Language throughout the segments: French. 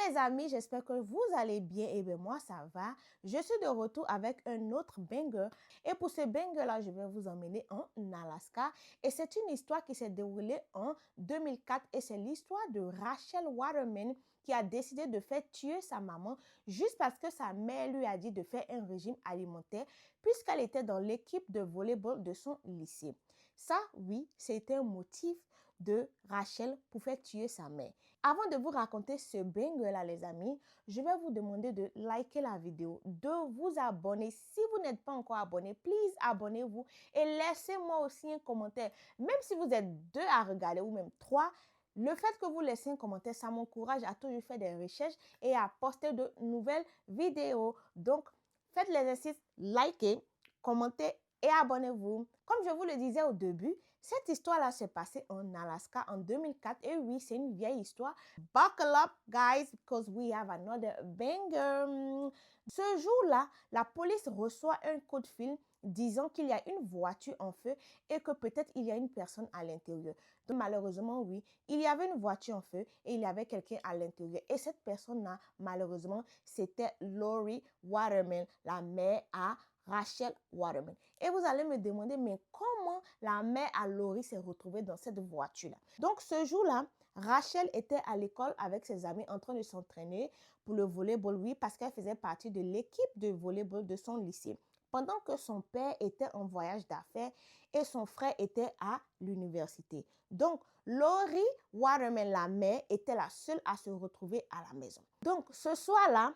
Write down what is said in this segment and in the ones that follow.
les amis, j'espère que vous allez bien. Et bien moi, ça va. Je suis de retour avec un autre banger. Et pour ce banger-là, je vais vous emmener en Alaska. Et c'est une histoire qui s'est déroulée en 2004. Et c'est l'histoire de Rachel Waterman qui a décidé de faire tuer sa maman juste parce que sa mère lui a dit de faire un régime alimentaire puisqu'elle était dans l'équipe de volleyball de son lycée. Ça, oui, c'était un motif de Rachel pour faire tuer sa mère. Avant de vous raconter ce banger-là, les amis, je vais vous demander de liker la vidéo, de vous abonner. Si vous n'êtes pas encore abonné, please abonnez-vous et laissez-moi aussi un commentaire. Même si vous êtes deux à regarder ou même trois, le fait que vous laissez un commentaire, ça m'encourage à toujours faire des recherches et à poster de nouvelles vidéos. Donc, faites l'exercice, likez, commentez et abonnez-vous. Comme je vous le disais au début, cette histoire-là s'est passée en Alaska en 2004. Et oui, c'est une vieille histoire. Buckle up, guys, because we have another banger. Ce jour-là, la police reçoit un coup de fil disant qu'il y a une voiture en feu et que peut-être il y a une personne à l'intérieur. Donc malheureusement, oui, il y avait une voiture en feu et il y avait quelqu'un à l'intérieur. Et cette personne-là, malheureusement, c'était Lori Waterman, la mère à Rachel Waterman. Et vous allez me demander, mais comment la mère à Lori s'est retrouvée dans cette voiture-là? Donc ce jour-là, Rachel était à l'école avec ses amis en train de s'entraîner pour le volleyball, oui, parce qu'elle faisait partie de l'équipe de volleyball de son lycée. Pendant que son père était en voyage d'affaires et son frère était à l'université. Donc, Lori Waterman, la mère, était la seule à se retrouver à la maison. Donc, ce soir-là,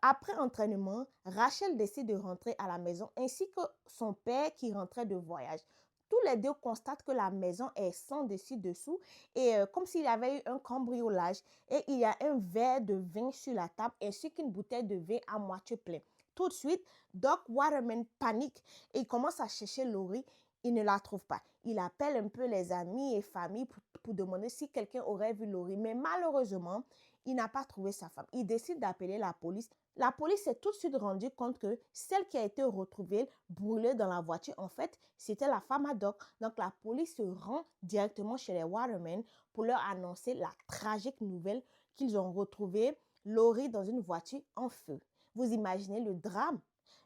après entraînement, Rachel décide de rentrer à la maison ainsi que son père qui rentrait de voyage. Tous les deux constatent que la maison est sans dessus-dessous et comme s'il y avait eu un cambriolage et il y a un verre de vin sur la table ainsi qu'une bouteille de vin à moitié pleine. Tout de suite, Doc Waterman panique et il commence à chercher Lori. Il ne la trouve pas. Il appelle un peu les amis et familles pour demander si quelqu'un aurait vu Lori. Mais malheureusement, il n'a pas trouvé sa femme. Il décide d'appeler la police. La police s'est tout de suite rendue compte que celle qui a été retrouvée brûlée dans la voiture, en fait, c'était la femme à Doc. Donc, la police se rend directement chez les Waterman pour leur annoncer la tragique nouvelle qu'ils ont retrouvé Lori dans une voiture en feu. Vous imaginez le drame?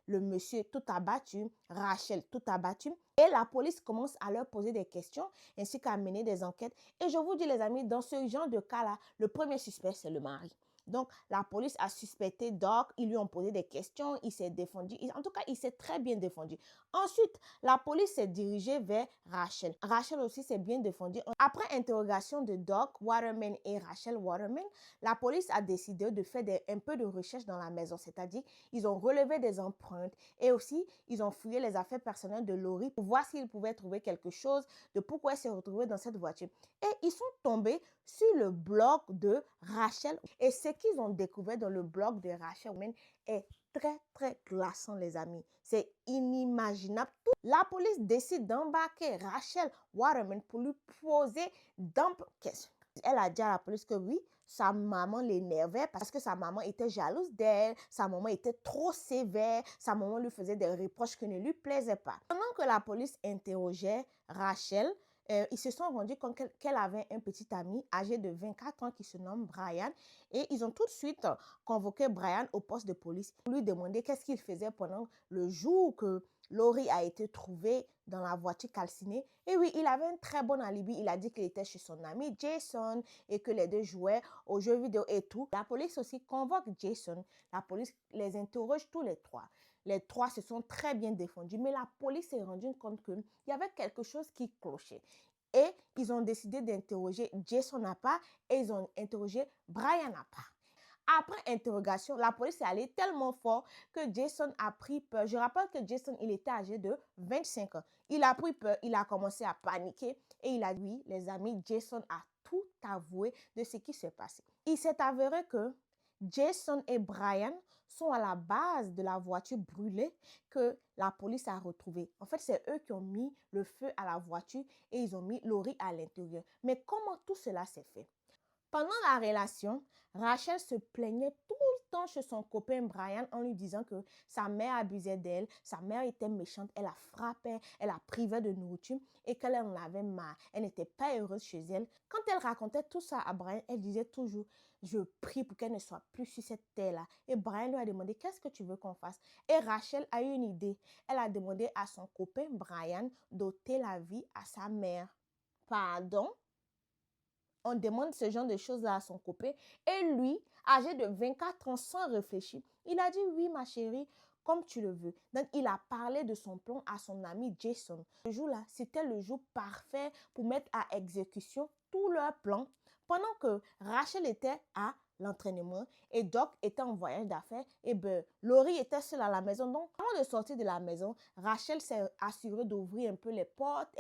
Le monsieur tout abattu, Rachel tout abattue. Et la police commence à leur poser des questions ainsi qu'à mener des enquêtes. Et je vous dis les amis, dans ce genre de cas-là, le premier suspect, c'est le mari. Donc, la police a suspecté Doc, ils lui ont posé des questions, il s'est défendu. En tout cas, il s'est très bien défendu. Ensuite, la police s'est dirigée vers Rachel. Rachel aussi s'est bien défendue. Après interrogation de Doc Waterman et Rachel Waterman, la police a décidé de faire un peu de recherche dans la maison. C'est-à-dire, ils ont relevé des empreintes et aussi, ils ont fouillé les affaires personnelles de Lori pour voir s'ils pouvaient trouver quelque chose de pourquoi elle s'est retrouvée dans cette voiture. Et ils sont tombés sur le blog de Rachel. Et ce qu'ils ont découvert dans le blog de Rachel est très glaçant, les amis. C'est inimaginable. La police décide d'embarquer Rachel Waterman pour lui poser d'ample questions. Elle a dit à la police que oui, sa maman l'énervait parce que sa maman était jalouse d'elle, sa maman était trop sévère, sa maman lui faisait des reproches qui ne lui plaisaient pas. Pendant que la police interrogeait Rachel, ils se sont rendus compte qu'elle avait un petit ami âgé de 24 ans qui se nomme Brian et ils ont tout de suite convoqué Brian au poste de police pour lui demander qu'est-ce qu'il faisait pendant le jour que Lori a été trouvée dans la voiture calcinée. Et oui, il avait un très bon alibi. Il a dit qu'il était chez son ami Jason et que les deux jouaient aux jeux vidéo et tout. La police aussi convoque Jason. La police les interroge tous les trois. Les trois se sont très bien défendus, mais la police s'est rendue compte qu'il y avait quelque chose qui clochait. Et ils ont décidé d'interroger Jason à part et ils ont interrogé Brian à part. Après interrogation, la police est allée tellement fort que Jason a pris peur. Je rappelle que Jason, il était âgé de 25 ans. Il a pris peur, il a commencé à paniquer et il a dit, oui, les amis, Jason a tout avoué de ce qui s'est passé. Il s'est avéré que Jason et Brian sont à la base de la voiture brûlée que la police a retrouvée. En fait, c'est eux qui ont mis le feu à la voiture et ils ont mis Lori à l'intérieur. Mais comment tout cela s'est fait? Pendant la relation, Rachel se plaignait tout le temps chez son copain Brian en lui disant que sa mère abusait d'elle, sa mère était méchante, elle la frappait, elle la privait de nourriture et qu'elle en avait marre. Elle n'était pas heureuse chez elle. Quand elle racontait tout ça à Brian, elle disait toujours, je prie pour qu'elle ne soit plus sur cette terre-là. Et Brian lui a demandé, qu'est-ce que tu veux qu'on fasse? Et Rachel a eu une idée. Elle a demandé à son copain Brian d'ôter la vie à sa mère. Pardon? On demande ce genre de choses-là à son copain. Et lui, âgé de 24 ans, sans réfléchir, il a dit oui, ma chérie, comme tu le veux. Donc, il a parlé de son plan à son ami Jason. Ce jour-là, c'était le jour parfait pour mettre à exécution tout leur plan. Pendant que Rachel était à l'entraînement et Doc était en voyage d'affaires, et ben, Laurie était seule à la maison. Donc, avant de sortir de la maison, Rachel s'est assurée d'ouvrir un peu les portes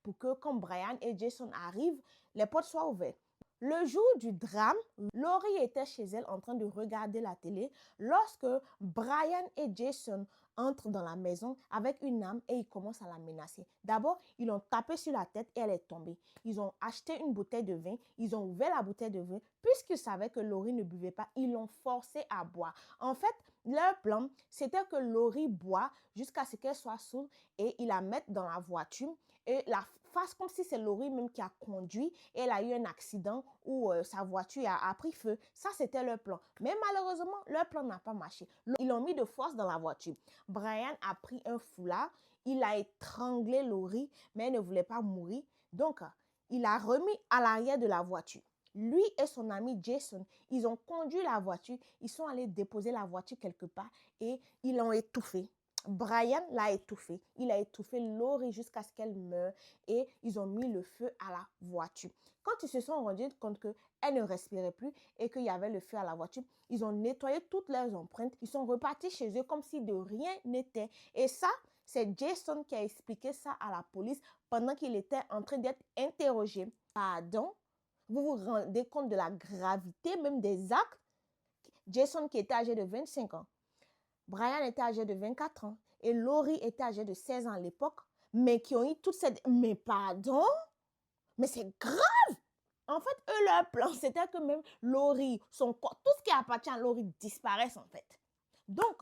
pour que quand Brian et Jason arrivent, les portes soient ouvertes. Le jour du drame, Laurie était chez elle en train de regarder la télé lorsque Brian et Jason entrent dans la maison avec une arme et ils commencent à la menacer. D'abord, ils l'ont tapé sur la tête et elle est tombée. Ils ont acheté une bouteille de vin, ils ont ouvert la bouteille de vin. Puisqu'ils savaient que Laurie ne buvait pas, ils l'ont forcée à boire. En fait, leur plan, c'était que Laurie boit jusqu'à ce qu'elle soit sourde et ils la mettent dans la voiture et la fasse comme si c'est Laurie même qui a conduit et elle a eu un accident où sa voiture a pris feu. Ça, c'était leur plan. Mais malheureusement, leur plan n'a pas marché. Ils l'ont mis de force dans la voiture. Brian a pris un foulard, il a étranglé Laurie, mais elle ne voulait pas mourir. Donc, il a remis à l'arrière de la voiture. Lui et son ami Jason, ils ont conduit la voiture, ils sont allés déposer la voiture quelque part et ils l'ont étouffée. Brian l'a étouffée. Il a étouffé Laurie jusqu'à ce qu'elle meure et ils ont mis le feu à la voiture. Quand ils se sont rendus compte qu'elle ne respirait plus et qu'il y avait le feu à la voiture, ils ont nettoyé toutes leurs empreintes. Ils sont repartis chez eux comme si de rien n'était. Et ça, c'est Jason qui a expliqué ça à la police pendant qu'il était en train d'être interrogé. Pardon? Vous vous rendez compte de la gravité même des actes? Jason qui était âgé de 25 ans. Brian était âgé de 24 ans et Laurie était âgée de 16 ans à l'époque, mais qui ont eu toute cette... Mais pardon? Mais c'est grave! En fait, eux, leur plan, c'était que même Laurie, son corps, tout ce qui appartient à Laurie disparaisse en fait. Donc,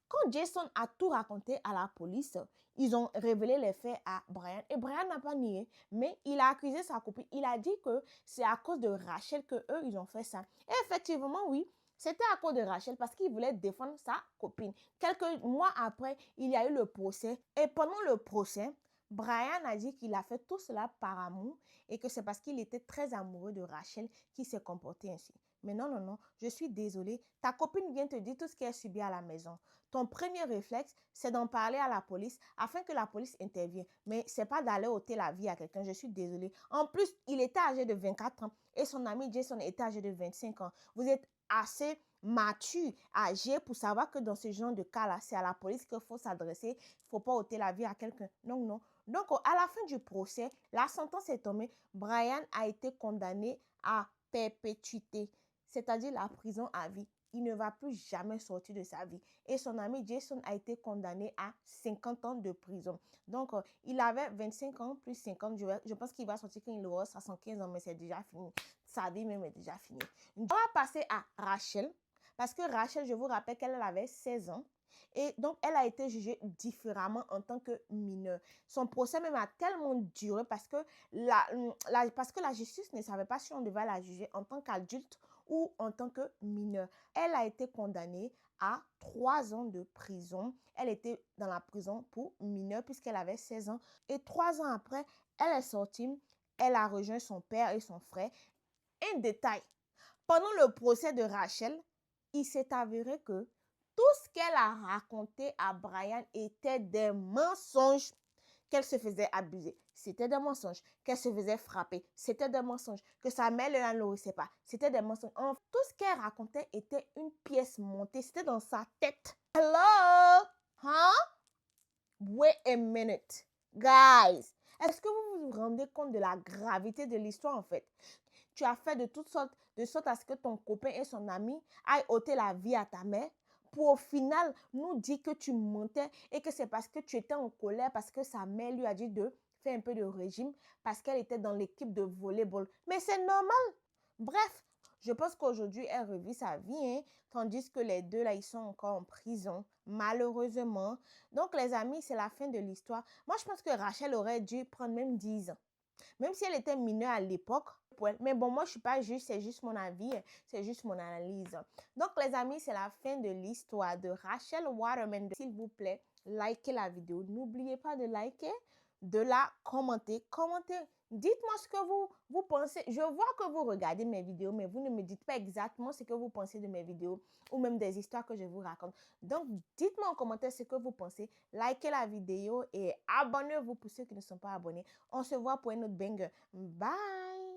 quand Jason a tout raconté à la police, ils ont révélé les faits à Brian et Brian n'a pas nié, mais il a accusé sa copine. Il a dit que c'est à cause de Rachel que eux, ils ont fait ça. Et effectivement, oui, c'était à cause de Rachel parce qu'il voulait défendre sa copine. Quelques mois après, il y a eu le procès et pendant le procès, Brian a dit qu'il a fait tout cela par amour et que c'est parce qu'il était très amoureux de Rachel qu'il s'est comporté ainsi. Mais non, non, non, je suis désolée. Ta copine vient te dire tout ce qu'elle subit à la maison. Ton premier réflexe, c'est d'en parler à la police afin que la police intervienne. Mais c'est pas d'aller ôter la vie à quelqu'un. Je suis désolée. En plus, il était âgé de 24 ans et son ami Jason était âgé de 25 ans. Vous êtes assez mature, âgé pour savoir que dans ce genre de cas-là, c'est à la police qu'il faut s'adresser. Il ne faut pas ôter la vie à quelqu'un. Non, non. Donc, à la fin du procès, la sentence est tombée. Brian a été condamné à perpétuité, c'est-à-dire la prison à vie. Il ne va plus jamais sortir de sa vie. Et son ami Jason a été condamné à 50 ans de prison. Donc, il avait 25 ans plus 50. Je pense qu'il va sortir quand il aura 75 ans, mais c'est déjà fini. Sa vie même est déjà finie. On va passer à Rachel. Parce que Rachel, je vous rappelle qu'elle avait 16 ans. Et donc, elle a été jugée différemment en tant que mineure. Son procès même a tellement duré parce que la justice ne savait pas si on devait la juger en tant qu'adulte ou en tant que mineure. Elle a été condamnée à 3 ans de prison. Elle était dans la prison pour mineure puisqu'elle avait 16 ans. Et 3 ans après, elle est sortie. Elle a rejoint son père et son frère. Un détail, pendant le procès de Rachel, il s'est avéré que tout ce qu'elle a raconté à Brian était des mensonges. Qu'elle se faisait abuser, c'était des mensonges. Qu'elle se faisait frapper, c'était des mensonges. Que sa mère ne la nourrissait pas, c'était des mensonges. Tout ce qu'elle racontait était une pièce montée, c'était dans sa tête. Hello? Huh? Wait a minute. Guys, est-ce que vous vous rendez compte de la gravité de l'histoire en fait? Tu as fait de toutes sortes, de sorte à ce que ton copain et son ami aillent ôter la vie à ta mère pour au final nous dire que tu mentais et que c'est parce que tu étais en colère parce que sa mère lui a dit de faire un peu de régime parce qu'elle était dans l'équipe de volleyball. Mais c'est normal. Bref, Je pense qu'aujourd'hui, elle revit sa vie, hein, tandis que les deux, là, ils sont encore en prison, malheureusement. Donc, les amis, c'est la fin de l'histoire. Moi, je pense que Rachel aurait dû prendre même 10 ans. Même si elle était mineure à l'époque. Mais bon, moi, je ne suis pas juste, c'est juste mon avis, c'est juste mon analyse. Donc, les amis, c'est la fin de l'histoire de Rachel Waterman. S'il vous plaît, likez la vidéo. N'oubliez pas de liker, de la commenter. Commentez. Dites-moi ce que vous pensez. Je vois que vous regardez mes vidéos, mais vous ne me dites pas exactement ce que vous pensez de mes vidéos ou même des histoires que je vous raconte. Donc, dites-moi en commentaire ce que vous pensez. Likez la vidéo et abonnez-vous pour ceux qui ne sont pas abonnés. On se voit pour un autre banger. Bye!